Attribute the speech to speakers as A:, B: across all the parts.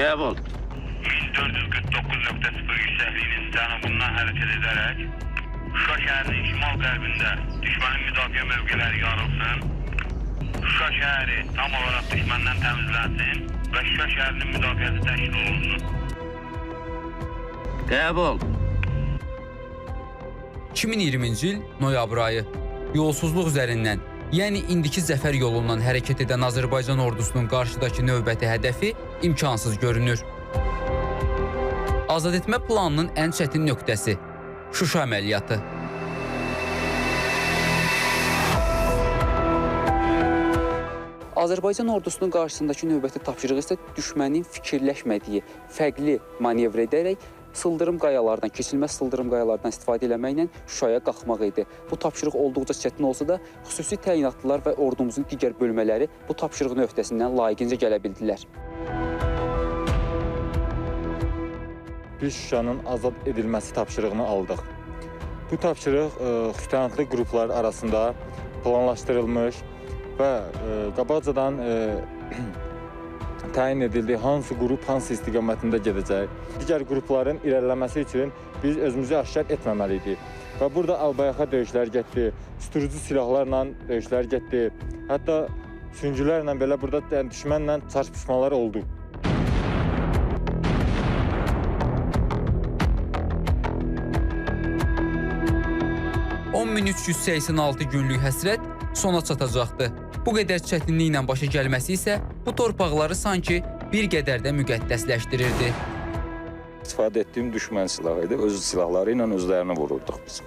A: Qəbul.
B: 1449.0 yüksəkliğinin cənubundan hərəkət edərək Şuşa şəhərinin şimal-qərbində düşmənin müdafiə mövqeləri yarılsın, Şuşa şəhəri tam olaraq düşməndən təmizlənsin və Şuşa şəhərinin müdafiəsi təşkil olunsun.
A: Qəbul.
C: 2020-ci il noyabr ayı yolsuzluq üzərindən, yəni indiki zəfər yolundan hərəkət edən Azərbaycan ordusunun qarşıdakı növbəti hədəfi imkansız görünür. Azad etmə planının ən çətin nöqtəsi Şuşa əməliyyatı. Azərbaycan ordusunun qarşısındakı növbəti tapşırıq isə düşmənin fikirləşmədiyi fərqli manevr edərək sıldırım qayalardan, keçilməz sıldırım qayalardan istifadə eləməklə Şuşaya qalxmaq idi. Bu tapşırıq olduqca çətin olsa da, xüsusi təyinatlılar və ordumuzun digər bölmələri bu tapşırığın öhdəsindən layiqincə gələ bildilər.
D: Biz Şuşanın azad edilməsi tapşırığını aldıq. Bu tapşırıq xüsusiyyətli qruplar arasında planlaşdırılmış və qabaqcadan təyin edildi, hansı qrup, hansı istiqamətində gedəcək. Digər qrupların irəliləməsi üçün biz özümüzü aşkar etməməliydik. Və burada albayaxa döyüşlər getdi, susturucu silahlarla döyüşlər getdi. Hətta süngülərlə belə burada düşmənlə çarpışmalar oldu.
C: $10.386 günlük həsrət sona çatacaqdı. Bu qədər çətinliklə başa gəlməsi isə bu torpaqları sanki bir qədər də müqəddəsləşdirirdi.
E: İstifadə etdiyim düşmən silahı idi. Öz silahları ilə özlərini vururduq biz.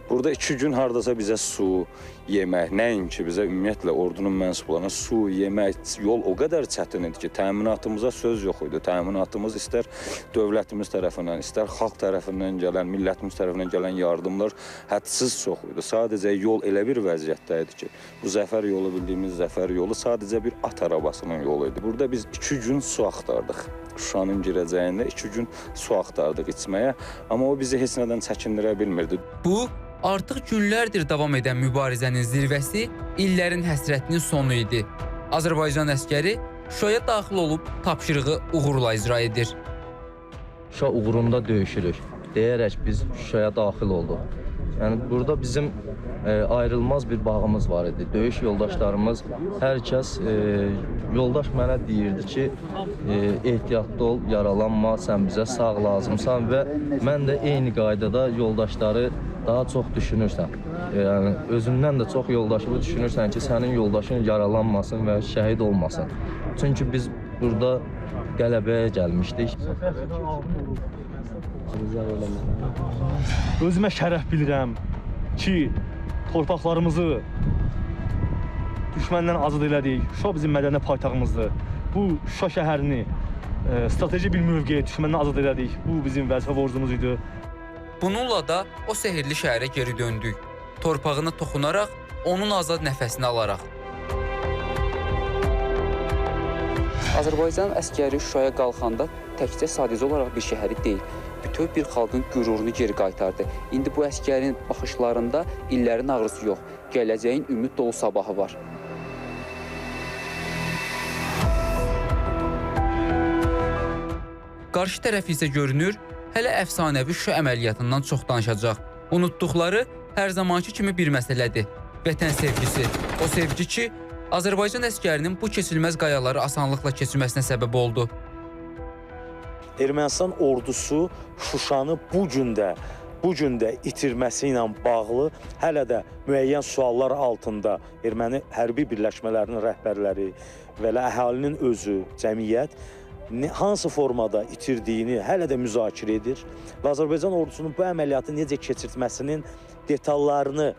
E: Burada 2 gün hardasa bizə su, yemək, nəinki bizə ümumiyyətlə ordunun mənsublarına su, yemək, yol o qədər çətin idi ki, təminatımıza söz yox idi. Təminatımız istər dövlətimiz tərəfindən, istər xalq tərəfindən gələn, millətimiz tərəfindən gələn yardımlar hədsiz çox idi. Sadəcə yol elə bir vəziyyətdə idi ki, bu zəfər yolu bildiyimiz zəfər yolu sadəcə bir at arabasının yolu idi. Burada biz 2 gün su axtardıq. Şuşanın girəcəyində 2 gün su axtardıq içməyə, amma o bizi heç nədən çəkindirə bilmirdi.
C: Bu, artıq günlərdir davam edən mübarizənin zirvəsi, illərin həsrətinin sonu idi. Azərbaycan əskəri Şuşaya daxil olub tapşırığı uğurla icra edir.
F: Şuşa uğrunda döyüşürük deyərək biz Şuşaya daxil olduq. Yəni burada bizim ayrılmaz bir bağımız var idi. Döyüş yoldaşlarımız, hər kəs yoldaş mənə deyirdi ki, ehtiyatlı ol, yaralanma, sən bizə sağ lazımsan və mən də eyni qaydada yoldaşları daha çox düşünürsən. Yəni özündən də çox yoldaşını düşünürsən ki, sənin yoldaşın yaralanmasın və şəhid olmasın. Çünki biz burada qələbəyə gəlmişdik.
G: Özümə şərəf bilirəm ki, torpaqlarımızı düşməndən azad elədik. Şuşa bizim mədəni paytaxtımızdır. Bu Şuşa şəhərini strateji bir mövqeyə düşməndən azad elədik. Bu bizim vəzifə borcumuz idi.
C: Bununla da o sehirli şəhərə geri döndük. Torpağına toxunaraq, onun azad nəfəsini alaraq. Azərbaycan əskəri Şuşaya qalxanda təkcə sadəcə olaraq bir şəhəri deyil, bütöv bir xalqın qürurunu geri qaytardı. İndi bu əskərin baxışlarında illərin ağrısı yox, gələcəyin ümid dolu sabahı var. Qarşı tərəf isə görünür, hələ əfsanəvi Şuşa əməliyyatından çox danışacaq. Unutduqları hər zamanki kimi bir məsələdir. Vətən sevgisi. O sevgi ki, Azərbaycan əskərinin bu keçilməz qayaları asanlıqla keçirməsinə səbəb oldu.
H: Ermənistan ordusu Şuşanı bu gün də itirməsi ilə bağlı hələ də müəyyən suallar altında erməni hərbi birləşmələrinin rəhbərləri və əhalinin özü, cəmiyyət hansı formada itirdiyini hələ də müzakirə edir və Azərbaycan ordusunun bu əməliyyatı necə keçirtməsinin detallarını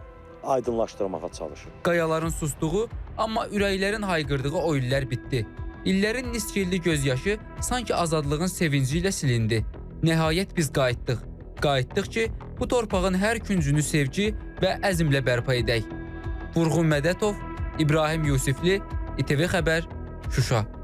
H: aydınlaşdırmağa çalışır.
C: Qayaların sustuğu, amma ürəklərin hayqırdığı o illər bitdi. İllərin nisfilli gözyaşı sanki azadlığın sevinci ilə silindi. Nəhayət biz qayıtdıq. Qayıtdıq ki, bu torpağın hər küncünü sevgi və əzmlə bərpa edək. Vurğun Mədətov, İbrahim Yusifli, İTV Xəbər, Şuşa.